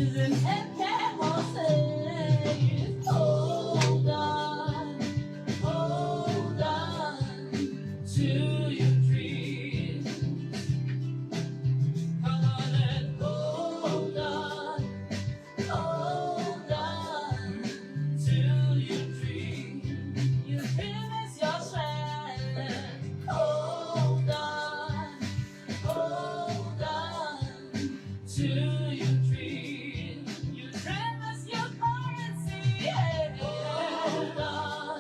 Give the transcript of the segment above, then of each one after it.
citizen MK will say, hold on to your dreams. Come on and hold on to your dreams. Your dream is your strength. Hold on to your dream. Your dream is your currency. Yeah. Hold on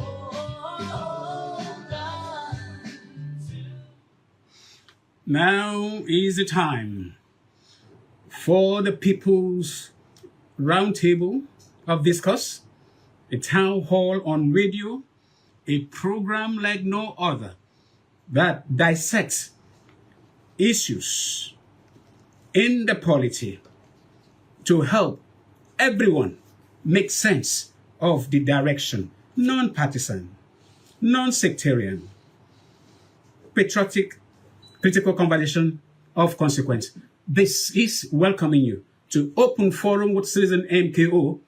to. Now is the time for the People's Roundtable of Discuss, a town hall on radio, a program like no other that dissects issues in the polity to help everyone make sense of the direction, non-partisan, non-sectarian, patriotic, critical conversation of consequence. This is welcoming you to Open Forum with Citizen MKO.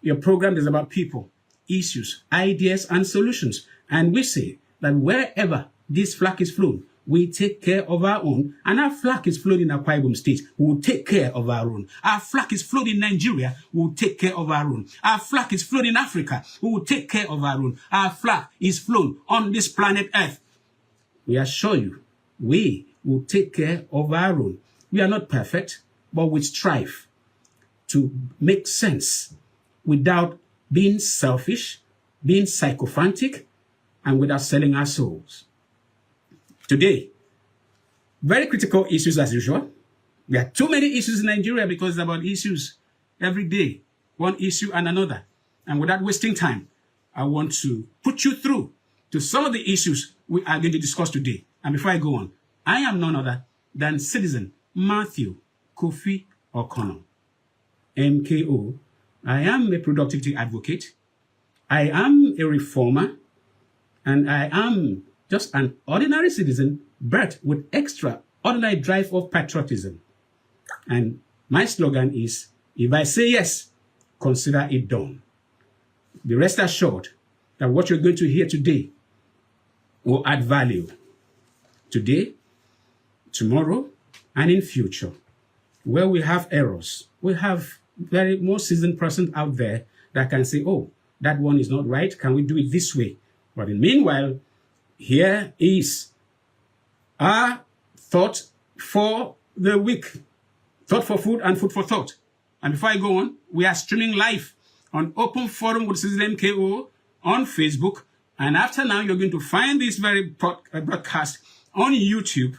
Your program is about people, issues, ideas, and solutions. And we say that wherever this flag is flown, we take care of our own. And our flag is flown in Akwa Ibom State, we will take care of our own. Our flag is flown in Nigeria, we will take care of our own. Our flag is flown in Africa, we will take care of our own. Our flag is flown on this planet Earth. We assure you, we will take care of our own. We are not perfect, but we strive to make sense without being selfish, being psychopantic, and without selling our souls. Today, very critical issues as usual. There are too many issues in Nigeria because it's about issues every day, one issue and another. And without wasting time, I want to put you through to some of the issues we are going to discuss today. And before I go on, I am none other than Citizen Matthew Kofi O'Connor, MKO. I am a productivity advocate. I am a reformer. And I am just an ordinary citizen, but with extraordinary drive of patriotism. And my slogan is, if I say yes, consider it done. Be rest assured that what you're going to hear today will add value today, tomorrow, and in future. Where we have errors, we have very more seasoned person out there that can say, oh, that one is not right. Can we do it this way? But in the meanwhile, here is our thought for the week. Thought for food and food for thought. And before I go on, we are streaming live on Open Forum with Citizen MKO on Facebook. And after now, you're going to find this very broadcast on YouTube.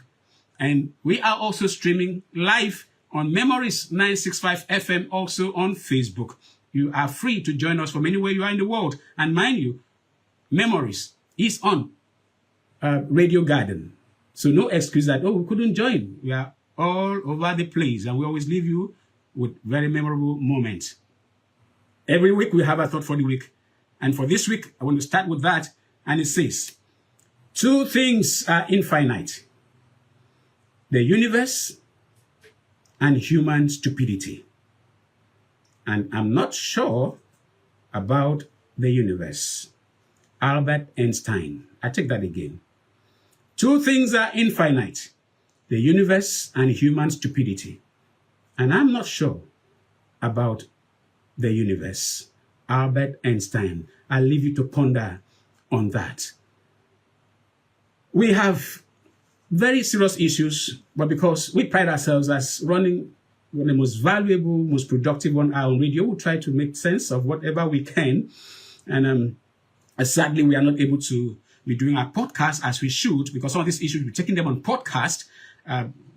And we are also streaming live on Memories 965 FM, also on Facebook. You are free to join us from anywhere you are in the world. And mind you, Memories is on Radio Garden. So no excuse that, oh, we couldn't join. We are all over the place. And we always leave you with very memorable moments. Every week we have a thought for the week. And for this week, I want to start with that. And it says, two things are infinite: the universe and human stupidity. And I'm not sure about the universe. Albert Einstein. I take that again. Two things are infinite: the universe and human stupidity. And I'm not sure about the universe. Albert Einstein. I'll leave you to ponder on that. We have very serious issues, but because we pride ourselves as running one of the most valuable, most productive on our own radio, we try to make sense of whatever we can. And sadly, we are not able to be doing our podcast as we should, because some of these issues, we're taking them on podcast.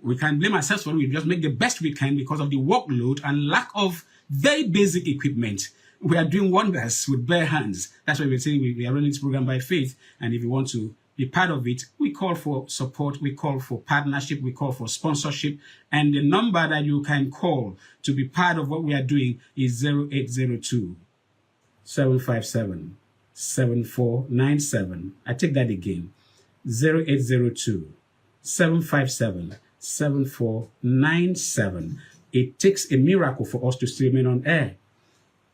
We can blame ourselves for it. We just make the best we can because of the workload and lack of very basic equipment. We are doing wonders with bare hands. That's why we're saying we are running this program by faith. And if you want to be part of it, we call for support, we call for partnership, we call for sponsorship. And the number that you can call to be part of what we are doing is 0802 757 7497. I take that again. 0802 757 7497. It takes a miracle for us to still remain on air.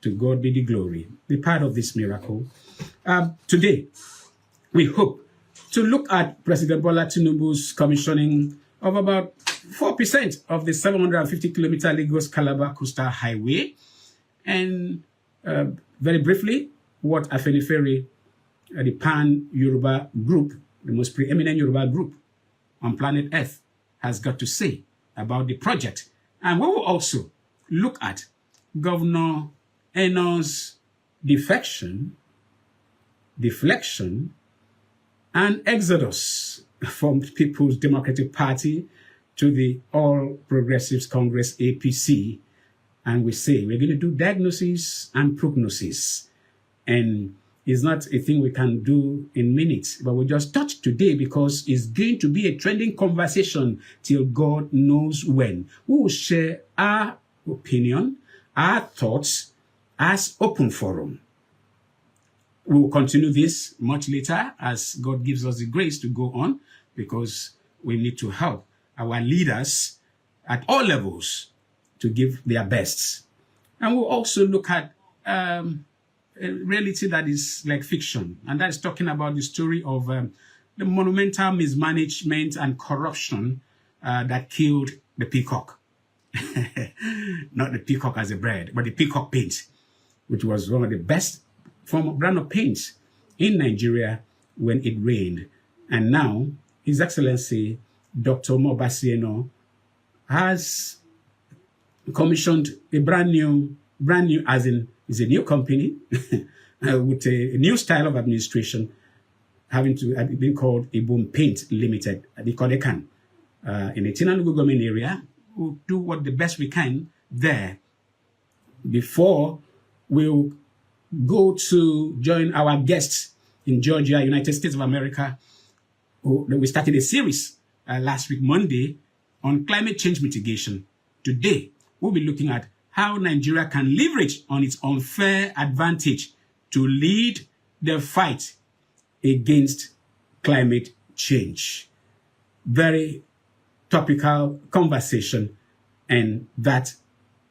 To God be the glory. Be part of this miracle. Today, we hope to look at President Bola Tinubu's commissioning of about 4% of the 750-kilometer Lagos-Calabar coastal highway. And very briefly, what Afenifere, the pan-Yoruba group, the most preeminent Yoruba group on planet Earth, has got to say about the project. And we will also look at Governor Eno's deflection, and exodus from People's Democratic Party to the All Progressives Congress, APC. And we say we're going to do diagnosis and prognosis. And it's not a thing we can do in minutes, but we just touch today because it's going to be a trending conversation till God knows when. We will share our opinion, our thoughts as open forum. We will continue this much later as God gives us the grace to go on, because we need to help our leaders at all levels to give their best. And we'll also look at a reality that is like fiction, and that is talking about the story of the monumental mismanagement and corruption that killed the peacock. Not the peacock as a bird, but the peacock paint, which was one of the best brand of paint in Nigeria when it rained. And now, His Excellency Dr. Mobasieno has commissioned a brand new, as in, it's a new company with a new style of administration, having to been called Ibom Paint Limited, they call it in the Tinubu government area. We'll do what the best we can there before we'll go to join our guests in Georgia, United States of America. We started a series last week, Monday, on climate change mitigation. Today, we'll be looking at how Nigeria can leverage on its unfair advantage to lead the fight against climate change. Very topical conversation, and that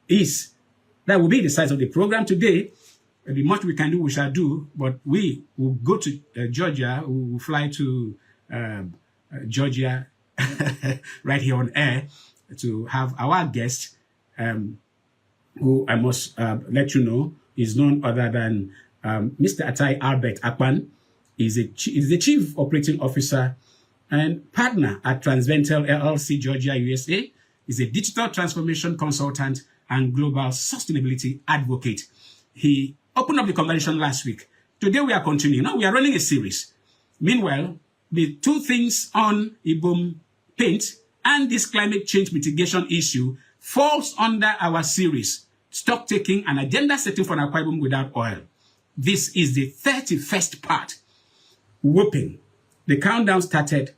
will be the size of the program today. The much we can do, we shall do, but we will go to Georgia. We will fly to Georgia right here on air to have our guest, who I must let you know is none other than Mr. Atai Albert Akpan. Is the Chief Operating Officer and partner at Transventel LLC, Georgia, USA. Is a digital transformation consultant and global sustainability advocate. He opened up the conversation last week. Today we are continuing. Now we are running a series. Meanwhile, the two things on Ibom Paint and this climate change mitigation issue falls under our series, Stock Taking and Agenda Setting for Akwa Ibom Without Oil. This is the 31st part. Whooping. The countdown started,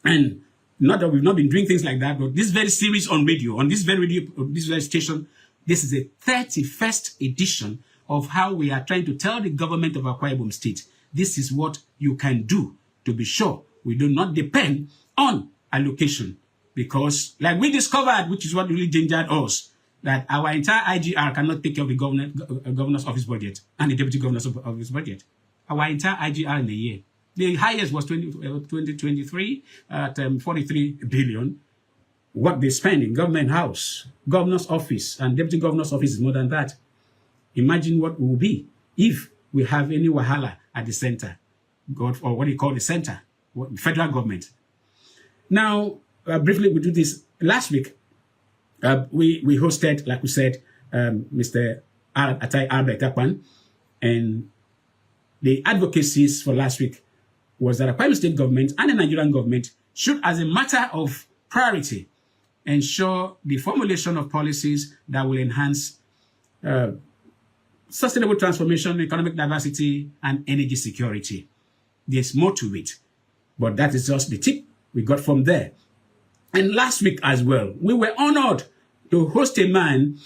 and not that we've not been doing things like that, but this very series on radio, on this very station, this is the 31st edition of how we are trying to tell the government of Akwa Ibom State, this is what you can do to be sure we do not depend on allocation. Because, like we discovered, which is what really gingered us, that our entire IGR cannot take care of the governor's office budget and the deputy governor's office budget. Our entire IGR in a year. The highest was 2023 at 43 billion. What they spend in government house, governor's office, and deputy governor's office is more than that. Imagine what it will be if we have any wahala at the center, or what do you call the center, federal government. Now, briefly, we do this last week. We hosted, like we said, Mr. Atai Albert Akpan, and the advocacies for last week was that the Akwa Ibom State government and the Nigerian government should, as a matter of priority, ensure the formulation of policies that will enhance sustainable transformation, economic diversity, and energy security. There's more to it, but that is just the tip we got from there. And last week as well, we were honored to host a man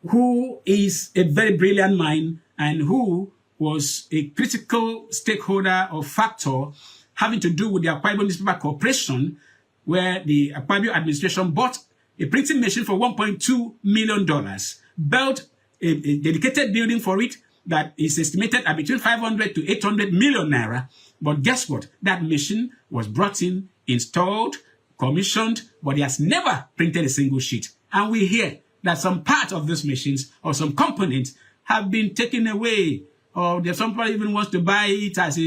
who is a very brilliant mind and who was a critical stakeholder or factor having to do with the Akwa Ibom Newspaper Corporation, where the Akwa Ibom administration bought a printing machine for $1.2 million, built a dedicated building for it that is estimated at between 500 to 800 million naira. But guess what? That machine was brought in, installed, commissioned, but he has never printed a single sheet. And we hear that some part of these machines or some components have been taken away, or there's somebody even wants to buy it as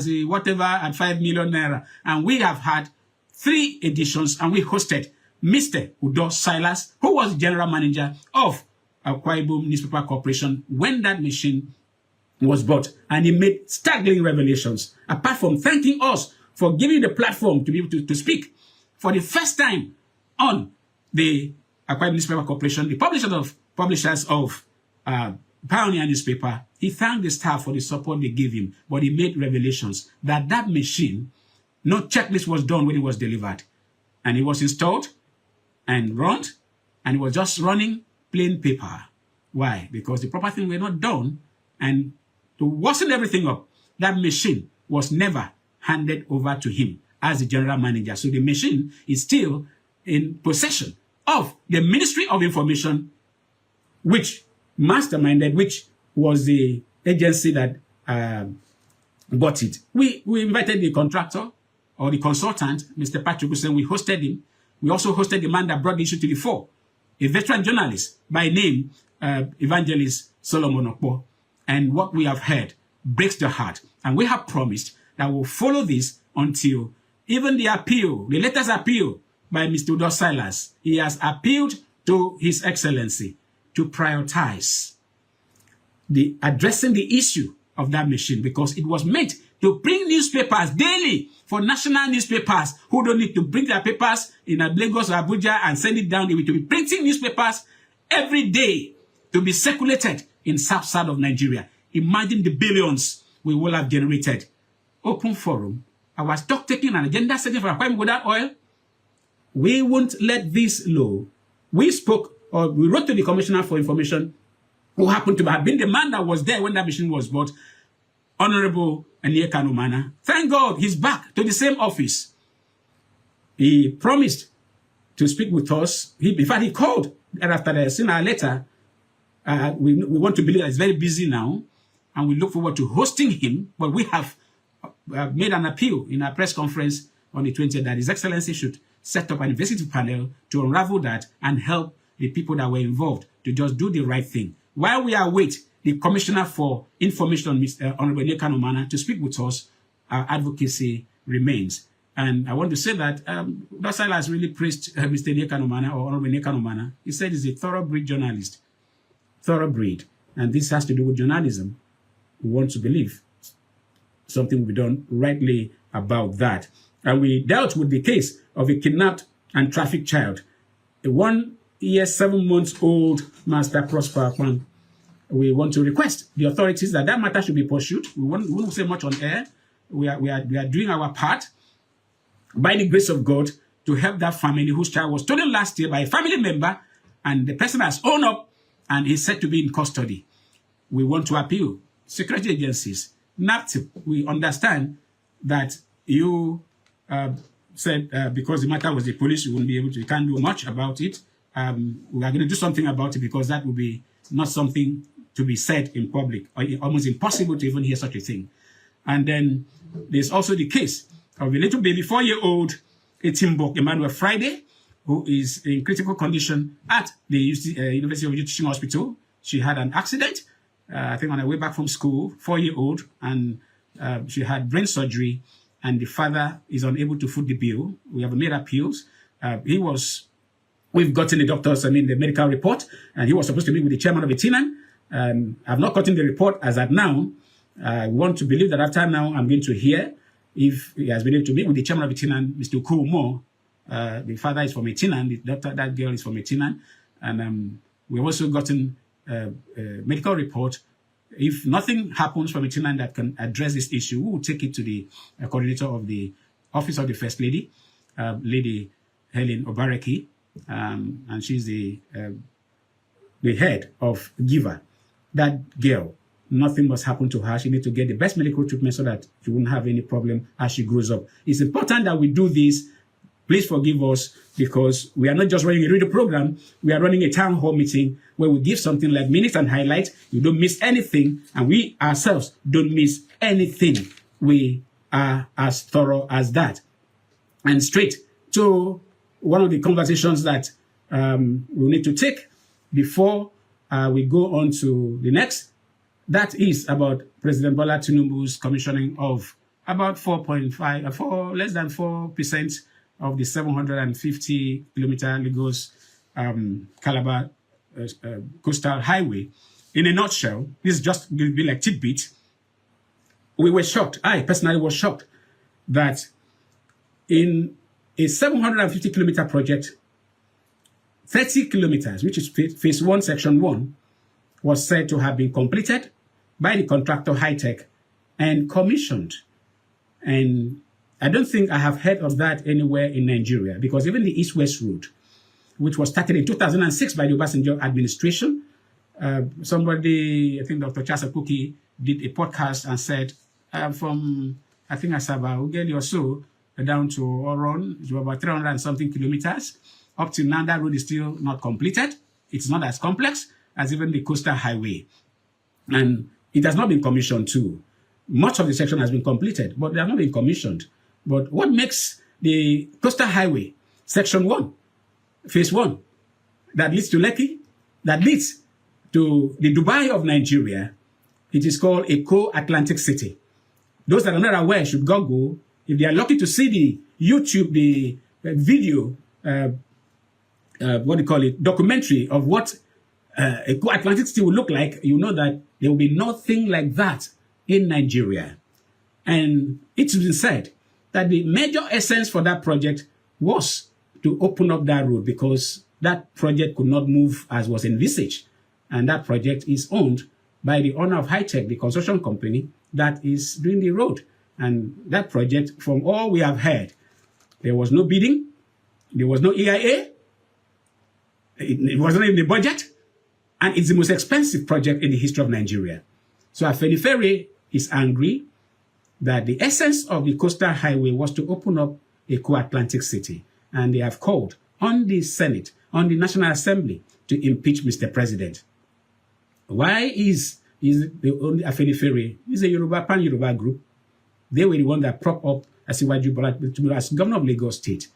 a whatever at 5 million naira. And we have had 3 editions, and we hosted Mr. Udo Silas, who was general manager of Akwa Ibom Newspaper Corporation when that machine was bought, and he made staggering revelations. Apart from thanking us for giving the platform to be able to speak for the first time on the Akwa Ibom Newspaper Corporation, the publishers of Pioneer newspaper, he thanked the staff for the support they gave him, but he made revelations that that machine, no checklist was done when it was delivered, and it was installed and run, and it was just running plain paper. Why? Because the proper things were not done, and to worsen everything up, that machine was never handed over to him as the general manager. So the machine is still in possession of the Ministry of Information, which masterminded, which was the agency that bought it. We invited the contractor or the consultant, Mr. Patrick Hussein. We hosted him. We also hosted the man that brought the issue to the fore, a veteran journalist by name Evangelist Solomon Okpo. And what we have heard breaks the heart. And we have promised that we'll follow this until even the appeal, the latest appeal by Mr. Udo Silas, he has appealed to His Excellency to prioritize the addressing the issue of that machine, because it was meant to bring newspapers daily for national newspapers who don't need to bring their papers in Lagos or Abuja and send it down. They will be printing newspapers every day to be circulated in south side of Nigeria. Imagine the billions we will have generated. Open forum. Our stock taking and agenda setting for Akwa Ibom without oil. We won't let this low. We spoke, or we wrote to the Commissioner for Information, who happened to have been the man that was there when that machine was bought, Honorable Anieka Numana. Thank God he's back to the same office. He promised to speak with us. In fact, he called, and after the seen our letter, we want to believe that he's very busy now, and we look forward to hosting him. But we have made an appeal in our press conference on the 20th that His Excellency should set up an investigative panel to unravel that and help the people that were involved to just do the right thing. While we await the Commissioner for Information, Mr. Honorable Anieka Numana, to speak with us, our advocacy remains. And I want to say that Dosala has really praised Mr. Anieka Numana, or Honorable Anieka Numana. He said he's a thoroughbred journalist. Thoroughbred. And this has to do with journalism. We want to believe something will be done rightly about that. And we dealt with the case of a kidnapped and trafficked child, a 1 year, 7 months old Master Prosper Kwan. We want to request the authorities that matter should be pursued. We won't say much on air. We are doing our part by the grace of God to help that family whose child was stolen last year by a family member, and the person has owned up and is said to be in custody. We want to appeal security agencies. NAPTIP, we understand that you said because the matter was the police, you wouldn't be able to, you can't do much about it. We are going to do something about it, because that would be not something to be said in public, or almost impossible to even hear such a thing. And then there's also the case of a little baby, 4-year-old Etimbok Emmanuel Friday, who is in critical condition at the University of Teaching Hospital. She had an accident, I think on her way back from school, 4-year-old, and she had brain surgery, and the father is unable to foot the bill. We have made appeals. We've gotten the doctors, the medical report, and he was supposed to meet with the chairman of Etinan. I've not gotten the report as at now. I want to believe that after now, I'm going to hear if he has been able to meet with the chairman of Etinan, Mr. Okumo. The father is from Etinan, the doctor, that girl is from Etinan. And we've also gotten a medical report. If nothing happens from Etinan that can address this issue, we will take it to the coordinator of the Office of the First Lady, Lady Helen Obareki. And she's the head of Giver. That girl, nothing must happen to her. She needs to get the best medical treatment so that she won't have any problem as she grows up. It's important that we do this Please forgive us because we are not just running a radio program. We are running a town hall meeting where we give something like minutes and highlights. You don't miss anything, and we ourselves don't miss anything. We are as thorough as that. And straight to one of the conversations that we need to take before we go on to the next. That is about President Bola Tinubu's commissioning of about less than 4% of the 750-kilometer Lagos-Calabar coastal highway. In a nutshell, this is just going to be like tidbit. We were shocked. I personally was shocked that in a 750-kilometer project, 30 kilometers, which is phase 1, section 1, was said to have been completed by the contractor High-Tech and commissioned. And I don't think I have heard of that anywhere in Nigeria, because even the East-West Road, which was started in 2006 by the Obasanjo administration, somebody, I think Dr. Chasakuki, did a podcast and said from, I think, Asaba, Ugeli or so, down to Oron, it's about 300 and something kilometers. Up till now, that road is still not completed. It's not as complex as even the coastal highway. And it has not been commissioned too. Much of the section has been completed, but they have not been commissioned. But what makes the coastal highway, section 1, phase 1, that leads to Lekki, that leads to the Dubai of Nigeria, it is called a co-Atlantic city. Those that are not aware should Google. If they are lucky to see the YouTube, the video, documentary of what a co-Atlantic city will look like, you know that there will be nothing like that in Nigeria. And it's been said that the major essence for that project was to open up that road, because that project could not move as was envisaged. And that project is owned by the owner of High-Tech, the construction company that is doing the road. And that project, from all we have heard, there was no bidding, there was no EIA, it wasn't in the budget, and it's the most expensive project in the history of Nigeria. So Afenifere is angry that the essence of the coastal highway was to open up a co-Atlantic city. And they have called on the Senate, on the National Assembly, to impeach Mr. President. Why is the only Afenifere? Is a Yoruba, pan-Yoruba group. They were the one that propped up Asiwaju Bola Tinubu as governor of Lagos State.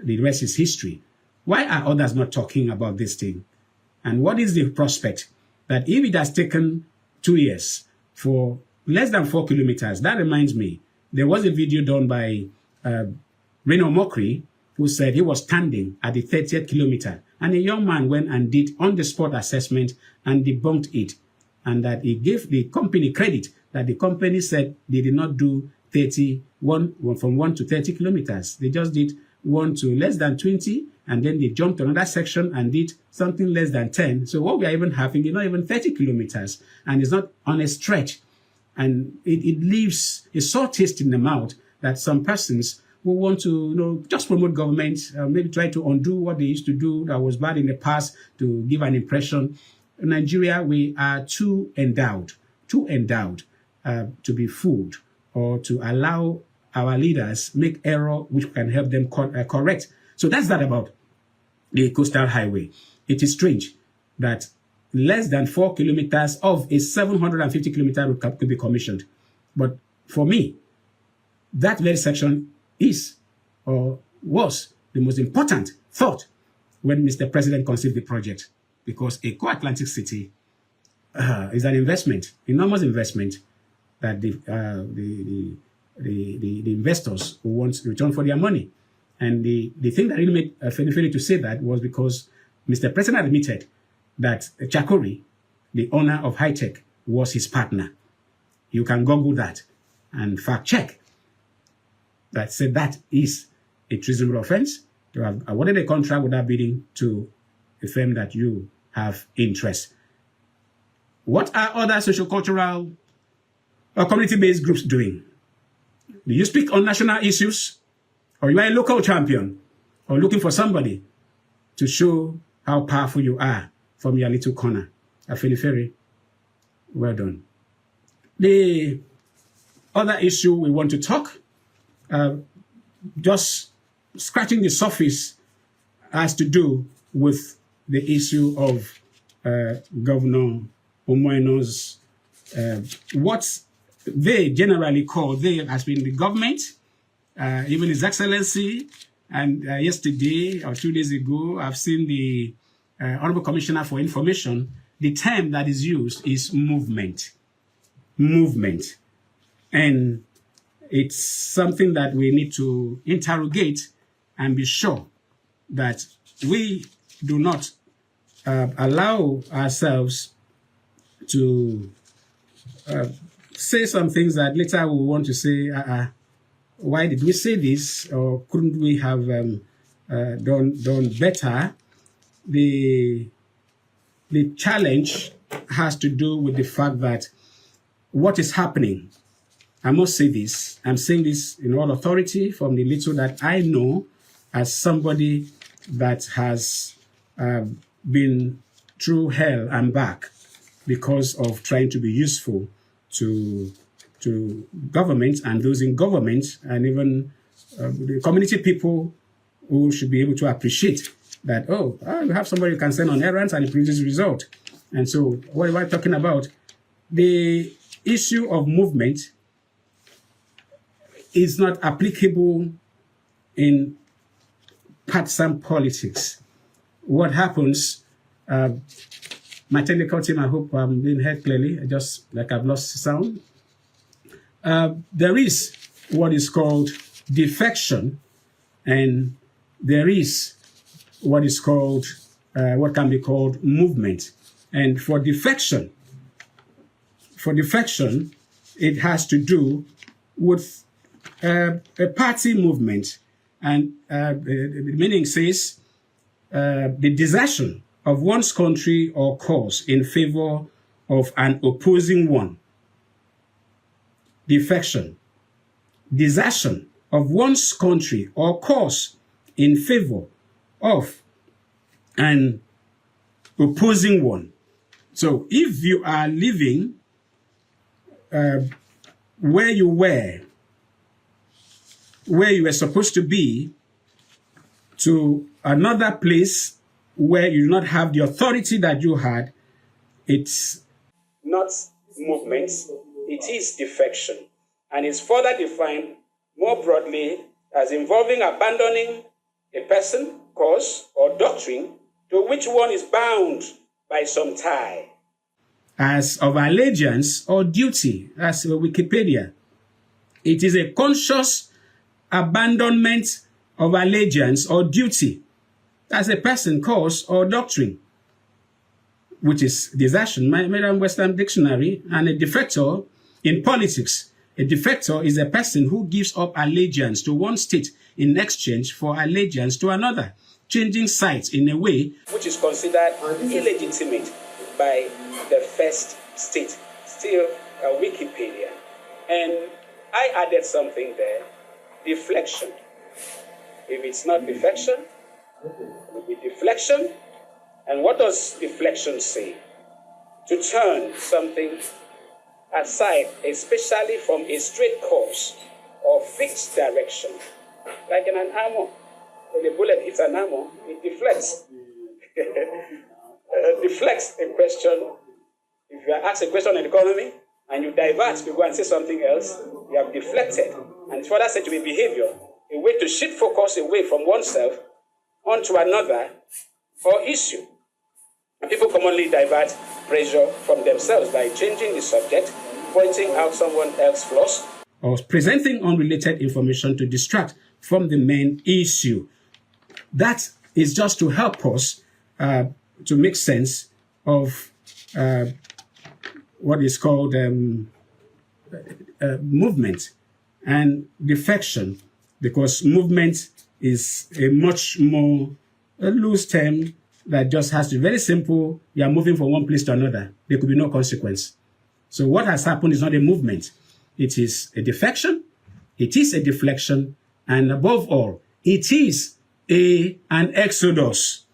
The rest is history. Why are others not talking about this thing? And what is the prospect that if it has taken 2 years for less than 4 kilometers, that reminds me, there was a video done by Reno Mokri, who said he was standing at the 30th kilometer, and a young man went and did on-the-spot assessment and debunked it, and that he gave the company credit that the company said they did not do 31 from 1 to 30 kilometers. They just did 1 to less than 20, and then they jumped to another section and did something less than 10. So what we are even having is not even 30 kilometers, and it's not on a stretch. And it leaves a sore taste in the mouth that some persons who want to, just promote government, maybe try to undo what they used to do that was bad in the past to give an impression. In Nigeria, we are too endowed to be fooled or to allow our leaders make error which can help them correct. So that's that about the coastal highway. It is strange that less than 4 kilometers of a 750 kilometer road could be commissioned. But for me, that very section is or was the most important thought when Mr. President conceived the project, because a co-Atlantic city is an investment, enormous investment that the investors who want return for their money. And the thing that really made Afenifere to say that was because Mr. President admitted that Chakori, the owner of High-Tech, was his partner. You can Google that and fact check. That said that is a treasonable offense to have awarded a contract without bidding to a firm that you have interest. What are other sociocultural or community-based groups doing? Do you speak on national issues, or you are a local champion, or looking for somebody to show how powerful you are from your little corner? Afenifere, well done. The other issue we want to talk, just scratching the surface has to do with the issue of Governor Omoeno's what they generally call, they has been the government, even His Excellency, and yesterday or 2 days ago, I've seen the Honorable Commissioner for Information. The term that is used is movement. Movement. And it's something that we need to interrogate and be sure that we do not allow ourselves to say some things that later we want to say, why did we say this, or couldn't we have done better? The challenge has to do with the fact that what is happening, I must say this, I'm saying this in all authority from the little that I know as somebody that has been through hell and back because of trying to be useful to government and those in government, and even the community people who should be able to appreciate that, you have somebody who can send on errands and it produces result. And so what am I talking about? The issue of movement is not applicable in partisan politics. What happens, my technical team, I hope I'm being heard clearly, just like I've lost sound. There is what is called defection, and there is what is called, what can be called movement. And for defection, it has to do with a party movement. And the meaning says the desertion of one's country or cause in favor of an opposing one. Defection, desertion of one's country or cause in favor of an opposing one. So if you are living where you were supposed to be, to another place where you do not have the authority that you had, it's not movement, it is defection. And it's further defined more broadly as involving abandoning a person, cause, or doctrine to which one is bound by some tie, as of allegiance or duty, as Wikipedia. It is a conscious abandonment of allegiance or duty as a person, cause, or doctrine, which is desertion, Merriam-Webster Dictionary. And a defector in politics, a defector is a person who gives up allegiance to one state in exchange for allegiance to another, changing sides in a way which is considered illegitimate by the first state. Still Wikipedia. And I added something there, deflection. If it's not defection, it will be deflection. And what does deflection say? To turn something aside, especially from a straight course or fixed direction. Like in an armor, when a bullet hits an armor, it deflects. Deflects a question. If you are asked a question in economy and you divert to go and say something else, you have deflected. And it's further said to be behavior, a way to shift focus away from oneself onto another or issue. And people commonly divert pressure from themselves by changing the subject, pointing out someone else's flaws, or presenting unrelated information to distract from the main issue. That is just to help us to make sense of what is called movement and defection, because movement is a much more loose term that just has to be very simple. You are moving from one place to another. There could be no consequence. So what has happened is not a movement. It is a defection. It is a deflection. And above all, it is an exodus.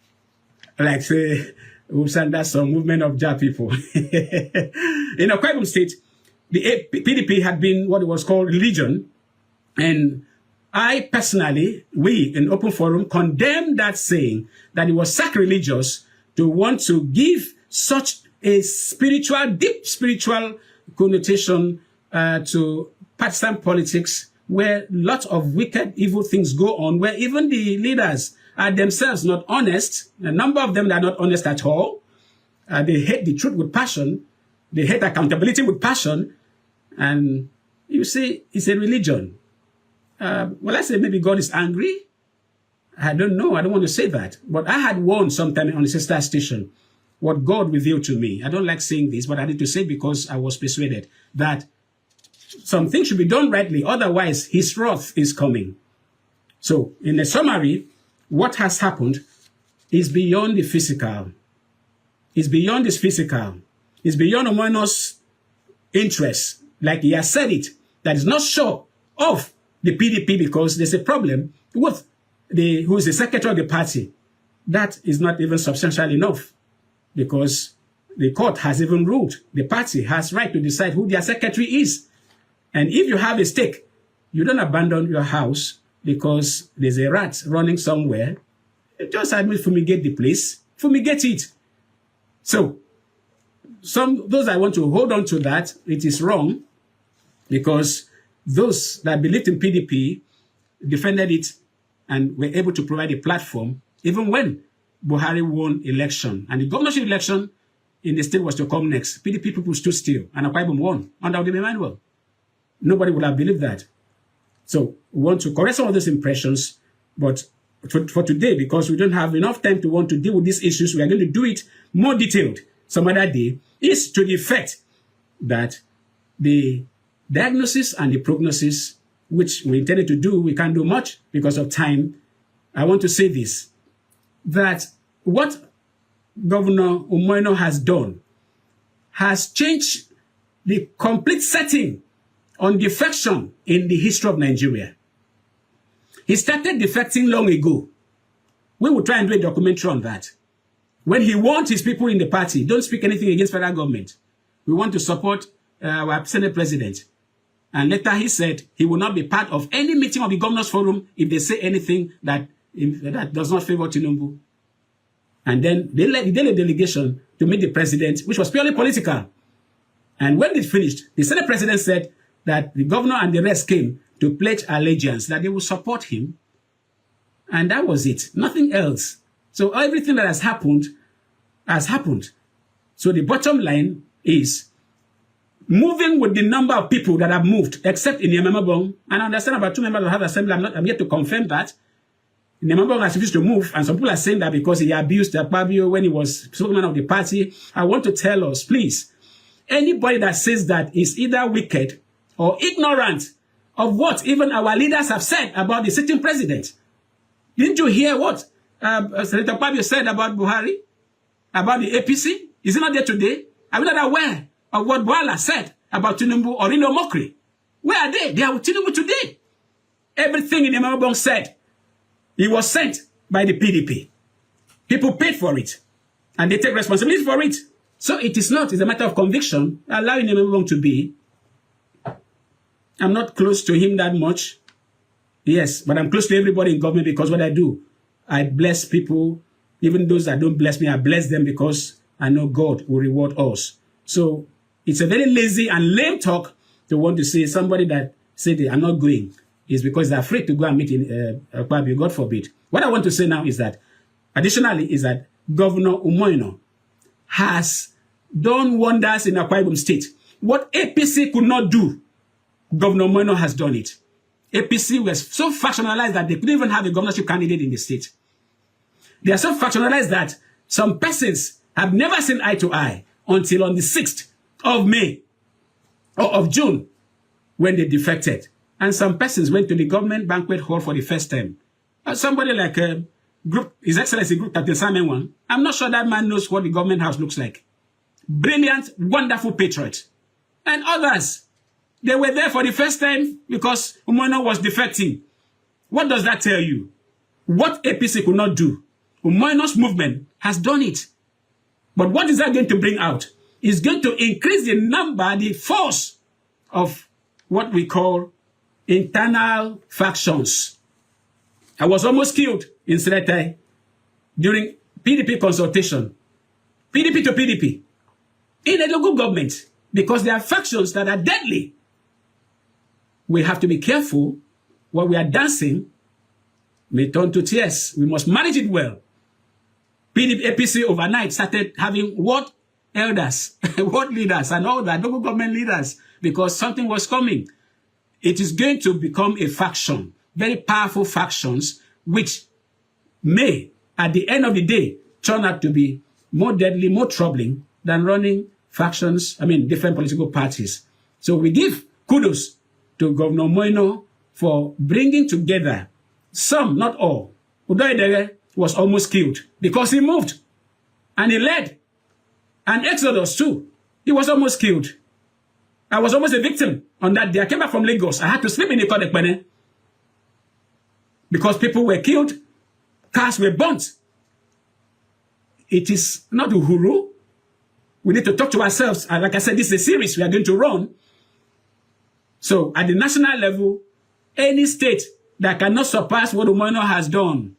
Like say, that's some movement of Ja people. In Akwa Ibom State, the PDP had been what was called religion. And I personally, we in Open Forum, condemn that saying that it was sacrilegious to want to give such a spiritual, deep spiritual connotation to partisan politics, where lots of wicked, evil things go on, where even the leaders are themselves not honest. A number of them are not honest at all. They hate the truth with passion. They hate accountability with passion. And you see, it's a religion. Well, I say maybe God is angry. I don't know. I don't want to say that. But I had warned sometime on the sister station what God revealed to me. I don't like saying this, but I need to say because I was persuaded that some things should be done rightly. Otherwise, his wrath is coming. So, in a summary, what has happened is beyond the physical. It's beyond this physical. It's beyond Omeno's interest. Like he has said it, that is not sure of the PDP because there's a problem with who is the secretary of the party. That is not even substantial enough because the court has even ruled the party has right to decide who their secretary is. And if you have a stake, you don't abandon your house because there's a rat running somewhere. You just admit, fumigate the place, fumigate it. So, those I want to hold on to that, it is wrong because those that believed in PDP defended it and were able to provide a platform even when Buhari won election. And the governorship election in the state was to come next. PDP people stood still and Akwa Ibom won under the Emmanuel. Nobody would have believed that. So we want to correct some of those impressions, but for today, because we don't have enough time to want to deal with these issues, we are going to do it more detailed some other day, is to the effect that the diagnosis and the prognosis, which we intended to do, we can't do much because of time. I want to say this, that what Governor Umoeno has done has changed the complete setting on defection in the history of Nigeria. He started defecting long ago. We will try and do a documentary on that. When he warned his people in the party, don't speak anything against federal government. We want to support our Senate president. And later he said he will not be part of any meeting of the Governors Forum if they say anything that does not favor Tinubu. And then they led a delegation to meet the president, which was purely political. And when it finished, the Senate president said that the governor and the rest came to pledge allegiance, that they will support him. And that was it. Nothing else. So everything that has happened has happened. So the bottom line is moving with the number of people that have moved, except in Yememabong. And I understand about 2 members of the House Assembly. I'm yet to confirm that. Yememabong has refused to move. And some people are saying that because he abused Akpabio when he was spokesman of the party. I want to tell us, please, anybody that says that is either wicked or ignorant of what even our leaders have said about the sitting president. Didn't you hear what Senator Akpabio said about Buhari? About the APC? Is it not there today? Are we not aware of what Bola said about Tinubu or Rino Mokri? Where are they? They are with Tinubu today. Everything in Emabong said, he was sent by the PDP. People paid for it. And they take responsibility for it. So it is not, it's a matter of conviction, allowing Emabong to be. I'm not close to him that much. Yes, but I'm close to everybody in government because what I do, I bless people. Even those that don't bless me, I bless them because I know God will reward us. So it's a very lazy and lame talk to want to say somebody that said they are not going is because they're afraid to go and meet in Akpabio, God forbid. What I want to say now is that, additionally, is that Governor Umoeno has done wonders in Akwa Ibom State. What APC could not do, Governor Umoeno has done it. APC was so factionalized that they couldn't even have a governorship candidate in the state. They are so factionalized that some persons have never seen eye to eye until on the 6th of May or of June when they defected. And some persons went to the government banquet hall for the first time. Somebody like His Excellency Group Captain Simon Wang, I'm not sure that man knows what the government house looks like. Brilliant, wonderful patriot. And others, they were there for the first time because Umoeno was defecting. What does that tell you? What APC could not do, Umoeno's movement has done it. But what is that going to bring out? It's going to increase the number, the force of what we call internal factions. I was almost killed in Srete during PDP consultation, PDP to PDP, in a local government, because there are factions that are deadly. We have to be careful what we are dancing may turn to tears. We must manage it well. PDP, APC overnight started having what elders, what leaders, and all that, local government leaders, because something was coming. It is going to become a faction, very powerful factions, which may, at the end of the day, turn out to be more deadly, more troubling than running factions, different political parties. So we give kudos to Governor Moino for bringing together some, not all. Udoidere was almost killed because he moved and he led an exodus too. He was almost killed. I was almost a victim on that day. I came back from Lagos. I had to sleep in the Kodekpene because people were killed, cars were burnt. It is not Uhuru. We need to talk to ourselves. And like I said, this is a series we are going to run. So at the national level, any state that cannot surpass what Umoino has done,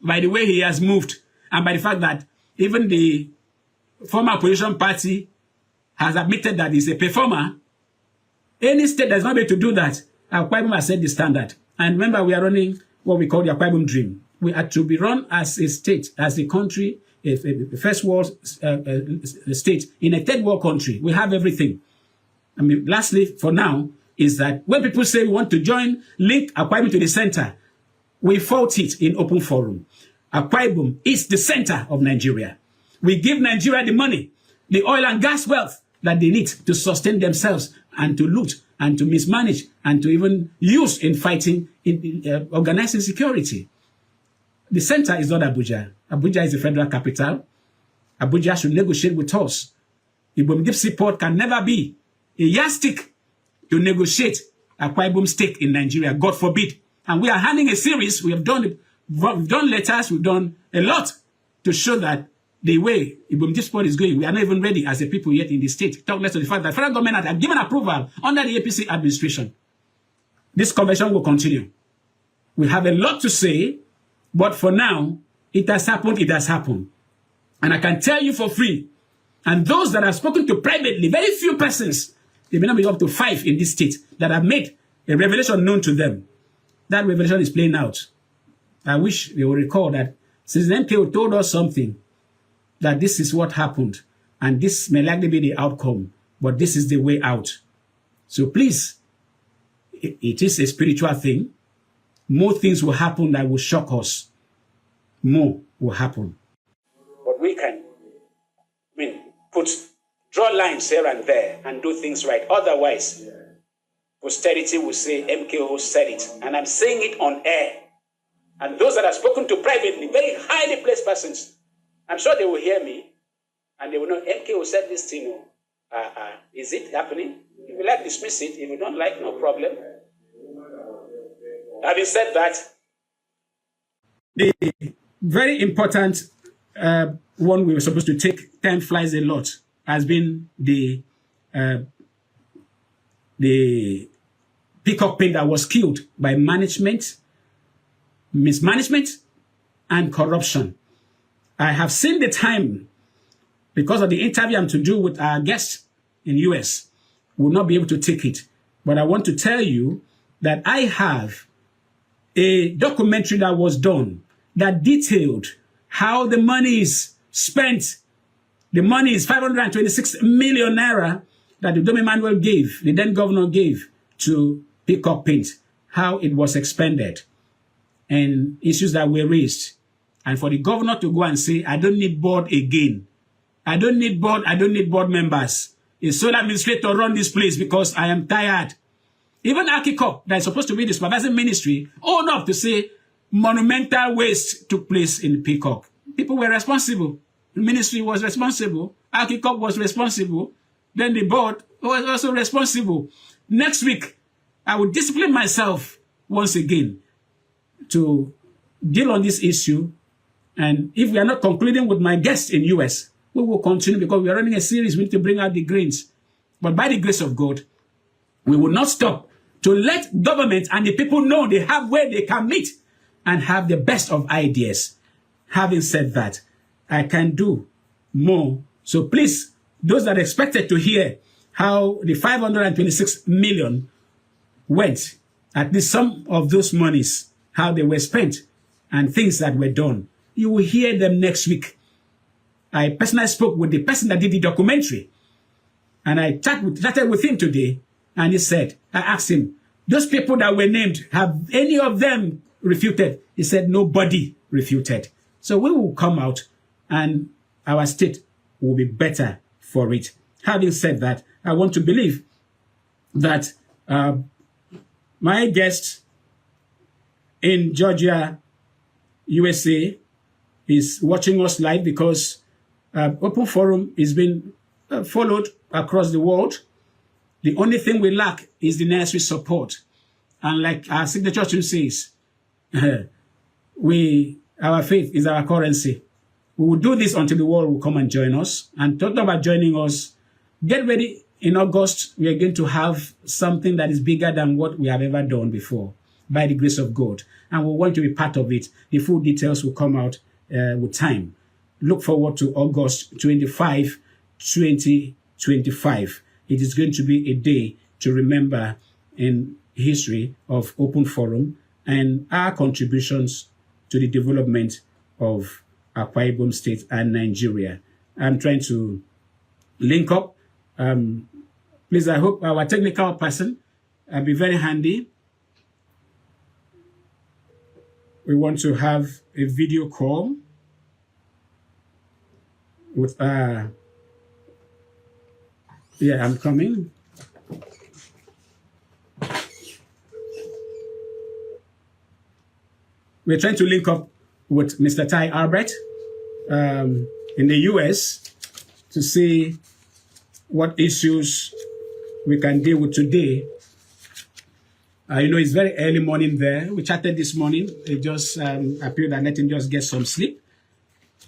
by the way he has moved, and by the fact that even the former opposition party has admitted that he's a performer, any state that's not able to do that, Akwa Ibom has set the standard. And remember, we are running what we call the Akwa Ibom Dream. We are to be run as a state, as a country, a first world state, in a third world country. We have everything. Lastly, for now, is that when people say we want to join, link Akwa Ibom to the center, we fault it in open forum. Akwa Ibom is the center of Nigeria. We give Nigeria the money, the oil and gas wealth that they need to sustain themselves and to loot and to mismanage and to even use in fighting, in organizing security. The center is not Abuja. Abuja is the federal capital. Abuja should negotiate with us. Ibom Deep Seaport can never be a yardstick to negotiate Akwa Ibom stake in Nigeria, God forbid. And we are handling a series. We've done letters, we've done a lot to show that the way Ibom Deep Seaport is going, we are not even ready as a people yet in the state. Talk less to the fact that federal government has given approval under the APC administration. This convention will continue. We have a lot to say, but for now, it has happened, it has happened. And I can tell you for free, and those that have spoken to privately, very few persons, they may not be up to 5 in this state, that have made a revelation known to them. That revelation is playing out. I wish they will recall that Citizen MKO told us something, that this is what happened, and this may likely be the outcome, but this is the way out. So please, it is a spiritual thing. More things will happen that will shock us. More will happen. But we can, draw lines here and there and do things right. Otherwise, posterity will say MKO said it. And I'm saying it on air. And those that have spoken to privately, very highly placed persons, I'm sure they will hear me. And they will know MKO said this thing. Is it happening? If you like, dismiss it. If you don't like, no problem. Having said that, the very important one we were supposed to take 10 flies a lot has been the peacock pin that was killed by management, mismanagement, and corruption. I have seen the time, because of the interview I'm to do with our guest in US, will not be able to take it. But I want to tell you that I have a documentary that was done that detailed how the money is spent. The money is 526 million naira that the Dome Emmanuel gave, the then governor gave to Peacock Paint, how it was expended and issues that were raised. And for the governor to go and say, I don't need board again. I don't need board members. A sole administrator run this place because I am tired. Even Akikop, that is supposed to be the supervising ministry, owned up to say monumental waste took place in Peacock. People were responsible. The ministry was responsible. Akikop was responsible. Then the board was also responsible. Next week, I will discipline myself once again to deal on this issue. And if we are not concluding with my guest in US, we will continue because we are running a series. We need to bring out the grains. But by the grace of God, we will not stop to let government and the people know they have where they can meet and have the best of ideas. Having said that, I can do more. So please, those that expected to hear how the 526 million went, at least some of those monies, how they were spent and things that were done, you will hear them next week. I personally spoke with the person that did the documentary, and I chatted with him today, and he said, I asked him, those people that were named, have any of them refuted? He said, nobody refuted. So we will come out and our state will be better for it. Having said that, I want to believe that my guest in Georgia, USA, is watching us live because Open Forum is being followed across the world. The only thing we lack is the necessary support. And like our signature tune says, our faith is our currency. We will do this until the world will come and join us. And talking about joining us, get ready. In August, we are going to have something that is bigger than what we have ever done before, by the grace of God. And we want to be part of it. The full details will come out with time. Look forward to August 25, 2025. It is going to be a day to remember in history of Open Forum and our contributions to the development of Akwa Ibom State and Nigeria. I'm trying to link up. Please, I hope our technical person will be very handy. We want to have a video call with yeah, I'm coming. We're trying to link up with Mr. Ty Albert in the US to see what issues we can deal with today. You know, it's very early morning there. We chatted this morning. It just appeared that let him just get some sleep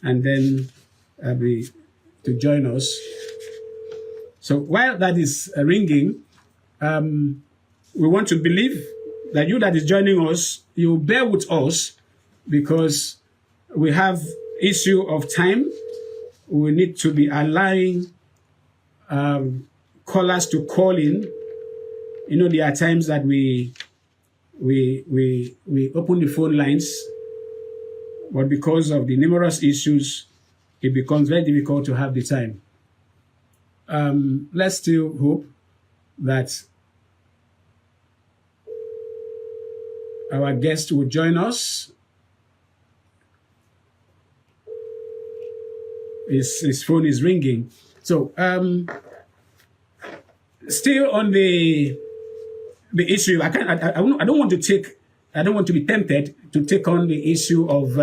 and then to join us. So while that is ringing, we want to believe that you that is joining us, you bear with us because we have issue of time. We need to be allowing callers to call in. You know, there are times that we open the phone lines, but because of the numerous issues, it becomes very difficult to have the time. Let's still hope that our guest will join us. His phone is ringing. So, still on the issue, I don't want to be tempted to take on the issue of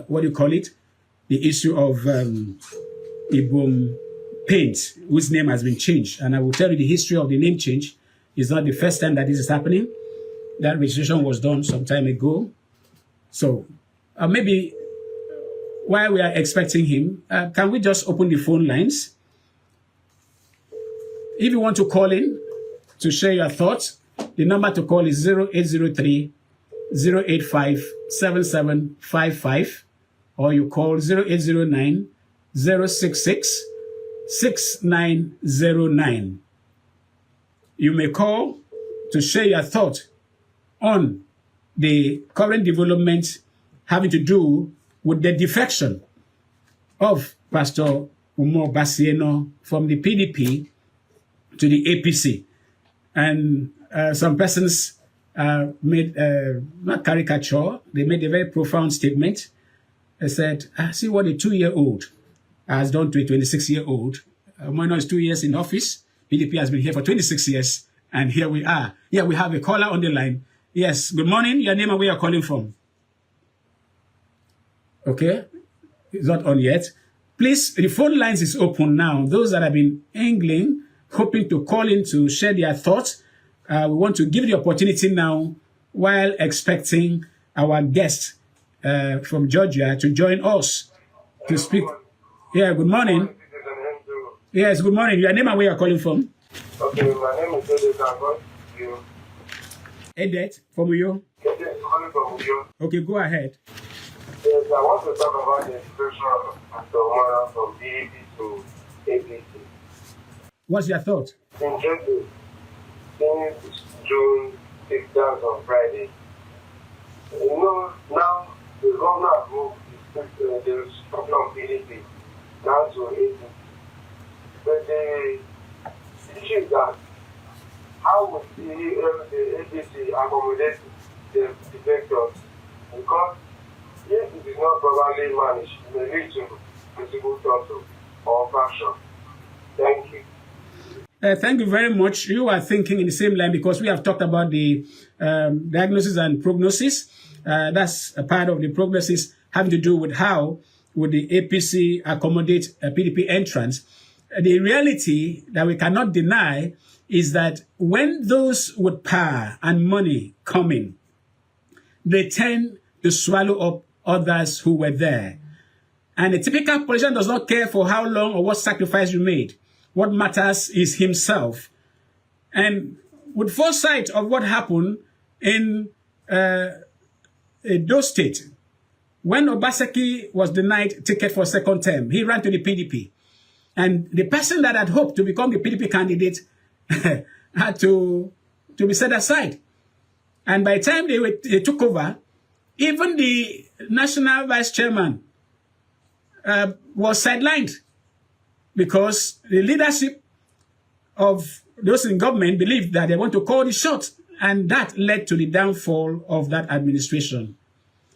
what do you call it? The issue of Ibom Paint, whose name has been changed. And I will tell you the history of the name change. It's not the first time that this is happening. That registration was done some time ago. So maybe while we are expecting him, can we just open the phone lines? If you want to call in to share your thoughts, the number to call is 0803 085 7755, or you call 0809 066 6909. You may call to share your thought on the current development having to do with the defection of Pastor Umo Basieno from the PDP to the APC. And some persons made, not caricature, they made a very profound statement. They said, see what a 2-year-old has done to a 26-year-old. Moino is 2 years in office. PDP has been here for 26 years. And here we are. Yeah, we have a caller on the line. Yes, good morning. Your name and where you're calling from. Okay, it's not on yet. Please, the phone lines is open now. Those that have been angling, hoping to call in to share their thoughts, we want to give the opportunity now while expecting our guest from Georgia to join us to speak. Yeah, good morning. Yes, good morning. Your name and where you're calling from? Okay, my name is Edet. I'm going to you. Edet from you. Edet, calling from you. Okay, go ahead. Yes, I want to talk about the integration of Pastor Mora from DAP to APC. What's your thought? Interesting. Since June 6th, that's on Friday. You know, now the governor has moved the structure of PDP down to APC. But the issue is that how would the APC accommodate the defectors? Because if it is not properly managed, it may lead to possible torture or faction. Thank you. Thank you very much. You are thinking in the same line because we have talked about the diagnosis and prognosis. That's a part of the prognosis having to do with how would the APC accommodate a PDP entrance. The reality that we cannot deny is that when those with power and money come in, they tend to swallow up others who were there. And a typical politician does not care for how long or what sacrifice you made. What matters is himself. And with foresight of what happened in Edo State, when Obaseki was denied ticket for second term, he ran to the PDP. And the person that had hoped to become the PDP candidate had to be set aside. And by the time they took over, even the national vice chairman was sidelined because the leadership of those in government believed that they want to call the shots, and that led to the downfall of that administration.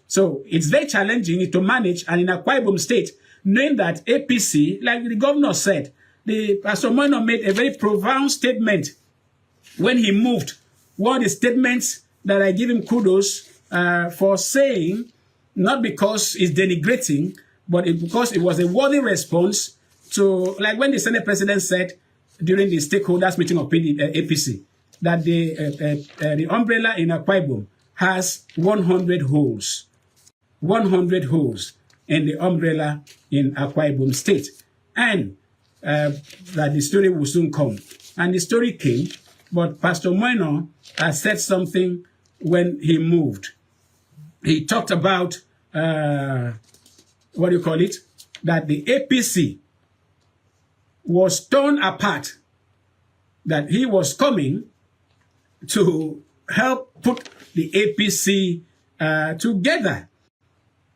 So it's very challenging to manage, and in Akwa Ibom State, knowing that APC, like the governor said, the Pastor Moino made a very profound statement when he moved. One of the statements that I give him kudos for saying, not because it's denigrating, but because it was a worthy response to, like when the Senate president said during the stakeholders meeting of APC, that the umbrella in Akwa Ibom has 100 holes. 100 holes in the umbrella in Akwa Ibom State. And that the story will soon come. And the story came, but Pastor Moino has said something when he moved. He talked about, that the APC was torn apart, that he was coming to help put the APC together.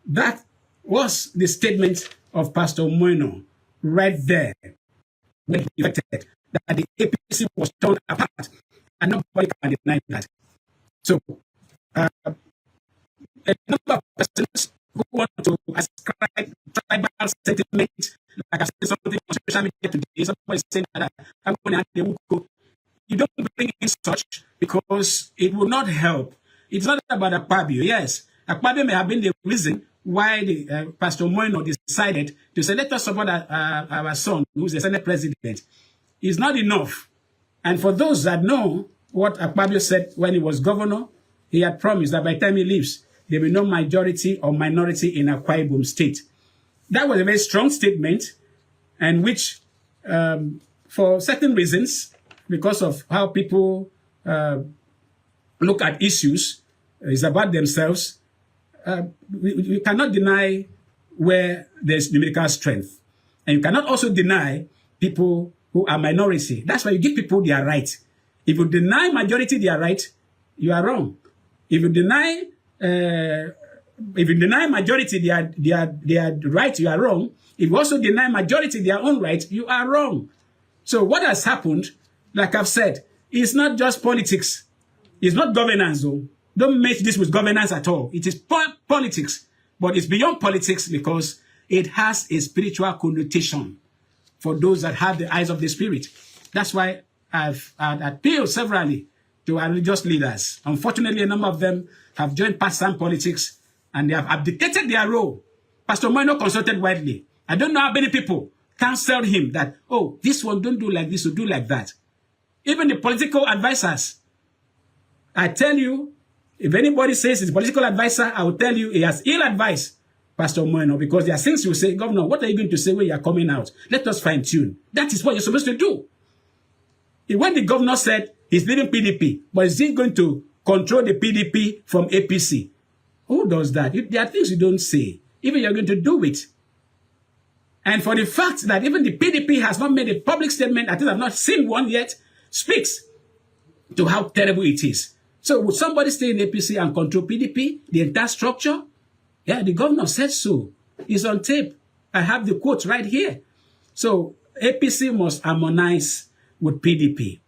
That was the statement of Pastor Moino right there when he elected, that the APC was torn apart, and nobody can deny that. So, a number of persons who want to ascribe tribal sentiment, like I said something on social media today, somebody saying that you don't bring in such because it will not help. It's not about Akpabio. Yes, Akpabio may have been the reason why the Pastor Moino decided to say, let us support our son, who's the Senate president. It's not enough. And for those that know what Akpabio said when he was governor, he had promised that by the time he leaves, there will be no majority or minority in Akwa Ibom State. That was a very strong statement, and which, for certain reasons, because of how people look at issues, is about themselves, we cannot deny where there's numerical strength. And you cannot also deny people who are minority. That's why you give people their right. If you deny majority their right, you are wrong. If you deny majority their right, you are wrong. If you also deny majority their own right, you are wrong. So what has happened, like I've said, is not just politics. It's not governance, though. Don't make this with governance at all. It is politics, but it's beyond politics because it has a spiritual connotation for those that have the eyes of the spirit. That's why I've appealed severally to our religious leaders. Unfortunately, a number of them have joined partisan politics and they have abdicated their role. Pastor Moino consulted widely. I don't know how many people counseled him that, oh, this one don't do like this or do like that. Even the political advisors. I tell you, if anybody says he's a political advisor, I will tell you he has ill advice, Pastor Moino, because there are things you say, Governor, what are you going to say when you are coming out? Let us fine tune. That is what you're supposed to do. When the governor said he's leaving PDP, but is he going to control the PDP from APC? Who does that? There are things you don't say. Even you're going to do it. And for the fact that even the PDP has not made a public statement, I think I've not seen one yet, speaks to how terrible it is. So would somebody stay in APC and control PDP, the entire structure? Yeah, the governor said so. It's on tape. I have the quote right here. So APC must harmonize with PDP.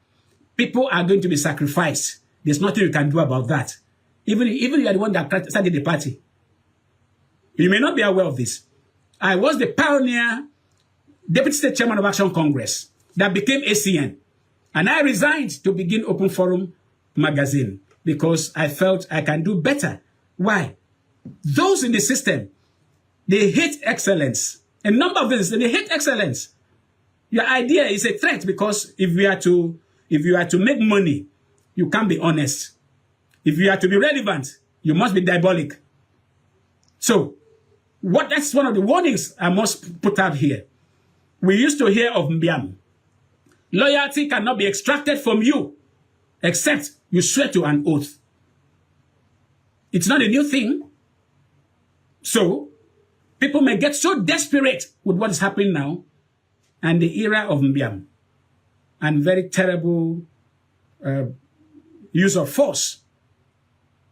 People are going to be sacrificed. There's nothing you can do about that. Even you are the one that started the party. You may not be aware of this. I was the pioneer deputy state chairman of Action Congress that became ACN. And I resigned to begin Open Forum magazine because I felt I can do better. Why? Those in the system, they hate excellence. A number of things, they hate excellence. Your idea is a threat because if you are to make money, you can't be honest. If you are to be relevant, you must be diabolic. So, that's one of the warnings I must put out here. We used to hear of Mbiam. Loyalty cannot be extracted from you except you swear to an oath. It's not a new thing. So, people may get so desperate with what is happening now and the era of Mbiam and very terrible use of force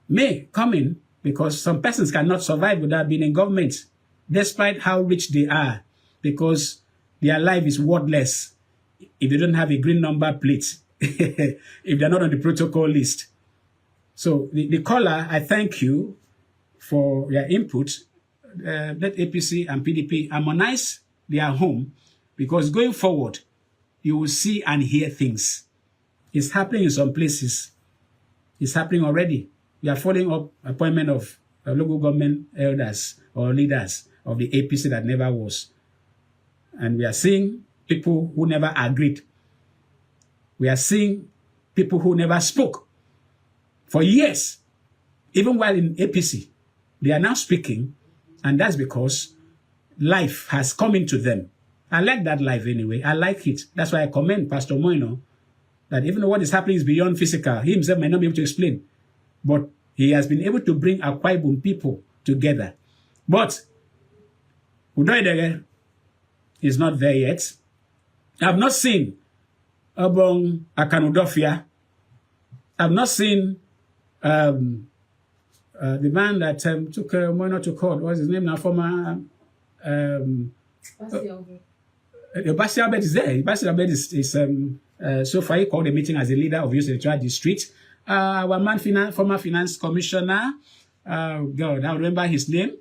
may come in because some persons cannot survive without being in government, despite how rich they are, because their life is worthless if they don't have a green number plate, if they're not on the protocol list. So the caller, I thank you for your input. Let APC and PDP harmonize their home, because going forward, you will see and hear things. It's happening in some places. It's happening already. We are following up appointment of local government elders or leaders of the APC that never was. And we are seeing people who never agreed. We are seeing people who never spoke. For years, even while in APC, they are now speaking, and that's because life has come into them. I like that life anyway. I like it. That's why I commend Pastor Moino that even though what is happening is beyond physical, he himself may not be able to explain, but he has been able to bring Akwa Ibom people together. But Udoidege is not there yet. I've not seen Obong Akanudofia. I've not seen the man that took Moino to court. What's his name now? Former Basi Albert is there. Basi Albert is so far he called a meeting as a leader of Youth Electoral District. Our man, former finance commissioner, God, I remember his name.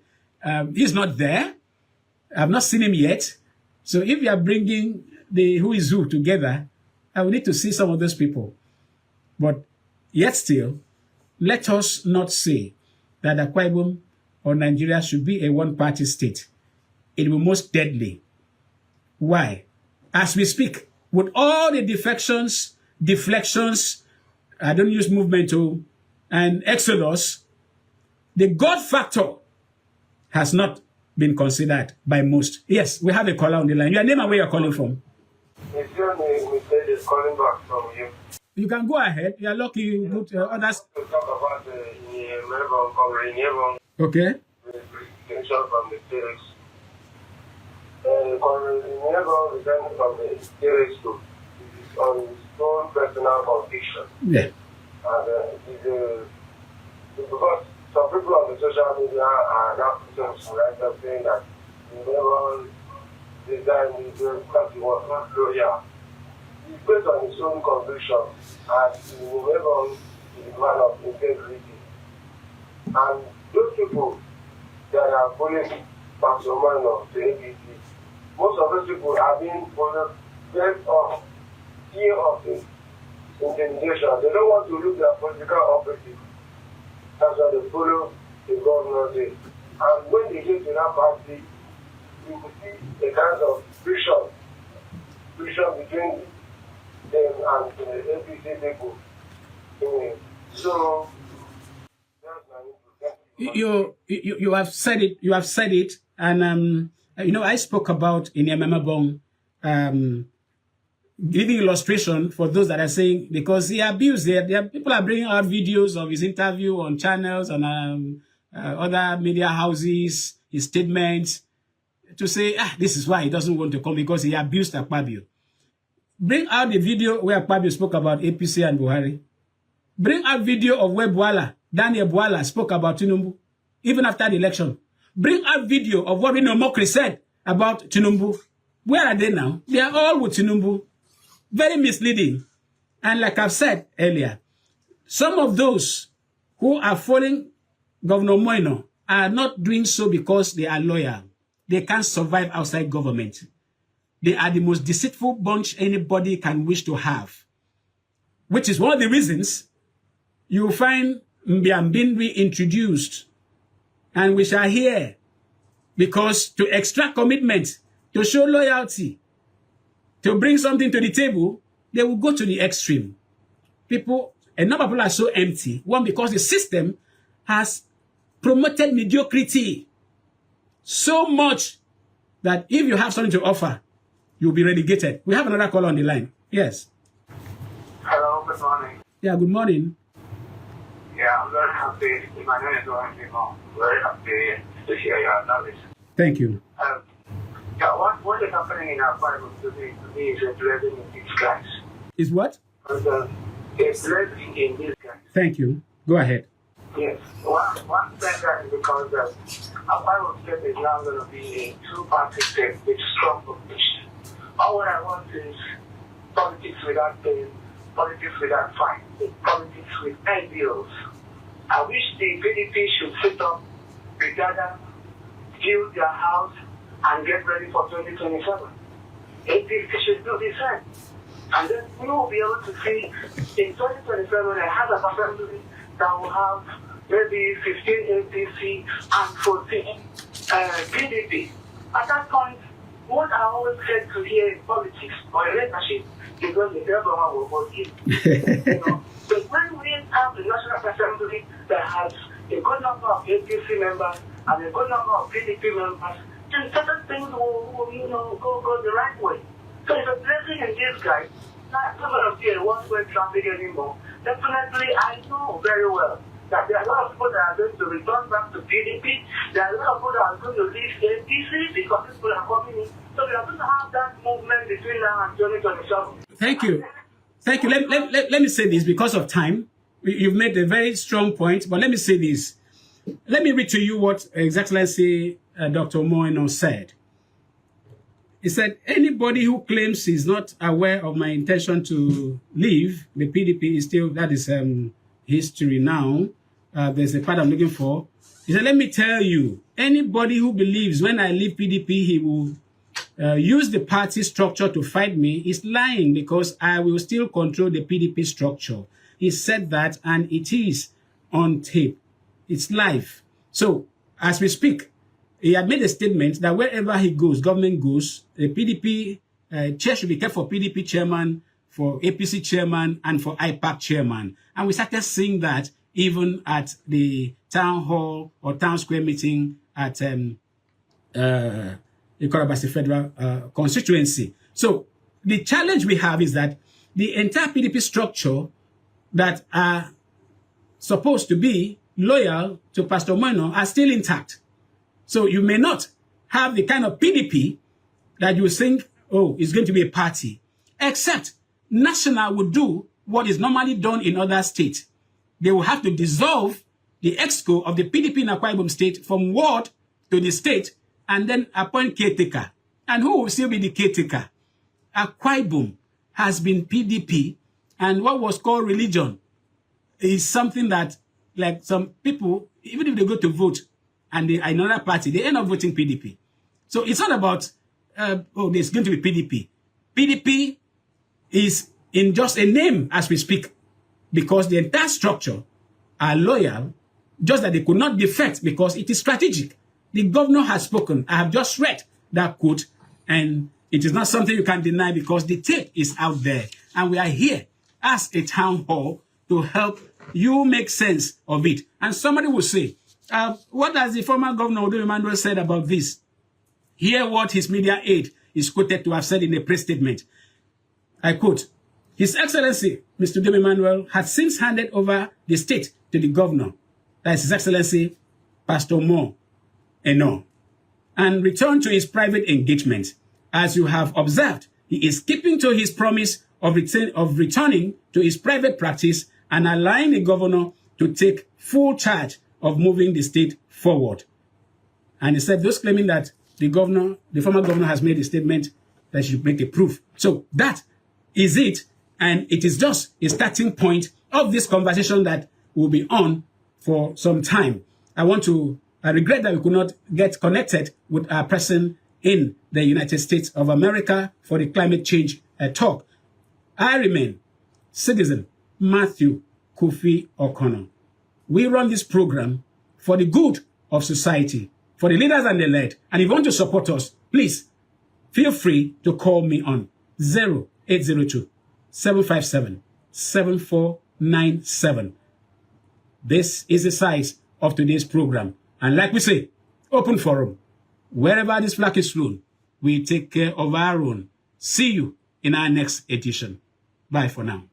He's not there. I've not seen him yet. So if you are bringing the who is who together, I will need to see some of those people. But yet still, let us not say that Akwa Ibom or Nigeria should be a one-party state. It will be most deadly. Why? As we speak, with all the deflections, I don't use movement to, and exodus, the God factor has not been considered by most. Yes, we have a caller on the line. Your name and where you're calling from? It's your name, Mr. is calling back from you. You can go ahead. You are lucky you go to others. To talk about the Okay. from the lyrics. Resigning from the lyrics to on his own personal conviction. Yeah. And because some people on the social media are now saying that he never resigned because he was not loyal. He's based on his own conviction and he will never be a man of integrity. And those people that are following Pastor Moino to APC, most of those people are being followed based on fear of intimidation. They don't want to lose their political operatives. That's why they follow the governor there. And when they get to that party, you will see a kind of friction between them and the APC people. So that's my input. You have said it. You have said it, and I spoke about in Ememabong giving illustration for those that are saying, because he abused it. People are bringing out videos of his interview on channels, on other media houses, his statements, to say, this is why he doesn't want to come, because he abused Akpabio. Bring out the video where Akpabio spoke about APC and Buhari. Bring out video of where Daniel Bola spoke about Tinubu, even after the election. Bring out video of what Rino Mokri said about Tinubu. Where are they now? They are all with Tinubu. Very misleading. And like I've said earlier, some of those who are following Governor Moino are not doing so because they are loyal. They can't survive outside government. They are the most deceitful bunch anybody can wish to have. Which is one of the reasons you find Mbiambindwi introduced. And we shall hear. Because to extract commitment, to show loyalty, to bring something to the table, they will go to the extreme. A number of people are so empty. One, because the system has promoted mediocrity so much that if you have something to offer, you'll be relegated. We have another call on the line. Yes. Hello, good morning. Yeah, good morning. Yeah, I'm very happy. My name is Owen. Very happy to hear your analysis. Thank you. Yeah, what is happening in our Bible today to me is a blessing in these guys. Is what? And, a blessing in these guys. Thank you. Go ahead. Yes. One thing that is because our Bible state is now going to be a two-party state with strong opposition. All what I want is politics without pain, politics without fight, politics with ideals. I wish the PDP should sit up, together, build their house, and get ready for 2027. APC should do the same. And then we will be able to see in 2027 a House of Assembly that will have maybe 15 APC and 14 PDP. At that point, what I always get to hear in politics or in leadership is when the devil will vote you. So when we have the National Assembly that has a good number of APC members and a good number of PDP members, then certain things will go the right way. So it's a blessing in disguise. Not going to be a one-way traffic anymore. Definitely, I know very well that there are a lot of people that are going to return back to PDP. There are a lot of people that are going to leave APC because people are coming in. So we are going to have that movement between now and 2027. Thank you. Thank you. Let me say this because of time. You've made a very strong point, but let me say this. Let me read to you what His Excellency Dr. Moino said. He said, anybody who claims he's not aware of my intention to leave the PDP is still, that is history now. There's a part I'm looking for. He said, let me tell you, anybody who believes when I leave PDP, he will use the party structure to fight me is lying, because I will still control the PDP structure. He said that, and it is on tape. It's live. So, as we speak, he had made a statement that wherever he goes, government goes, the PDP chair should be kept for PDP chairman, for APC chairman, and for IPAC chairman. And we started seeing that even at the town hall or town square meeting at Yoruba Federal constituency. So the challenge we have is that the entire PDP structure that are supposed to be loyal to Pastor Moino are still intact. So you may not have the kind of PDP that you think, oh, it's going to be a party, except National would do what is normally done in other states. They will have to dissolve the exco of the PDP in Akwa Ibom state from ward to the state and then appoint caretaker. And who will still be the caretaker? Akwa Ibom has been PDP, and what was called religion is something that, like some people, even if they go to vote and they are in another party, they end up voting PDP. So it's not about, oh, there's going to be PDP. PDP is in just a name as we speak, because the entire structure are loyal, just that they could not defect because it is strategic. The governor has spoken. I have just read that quote, and it is not something you can deny because the tape is out there. And we are here as a town hall to help you make sense of it. And somebody will say, what has the former governor Odo Emmanuel said about this? Hear what his media aide is quoted to have said in a press statement. I quote, His Excellency, Mr. Demi Manuel, has since handed over the state to the governor, that is His Excellency, Pastor Mo Eno, and returned to his private engagement. As you have observed, he is keeping to his promise of returning to his private practice and allowing the governor to take full charge of moving the state forward. And he said, those claiming that the former governor has made a statement that should make a proof. So that is it. And it is just a starting point of this conversation that will be on for some time. I regret that we could not get connected with our person in the United States of America for the climate change talk. I remain Citizen Matthew Kofi O'Connor. We run this program for the good of society, for the leaders and the led. And if you want to support us, please feel free to call me on 0802-757-7497. This is the size of today's program. And like we say, open forum. Wherever this flag is flown, we take care of our own. See you in our next edition. Bye for now.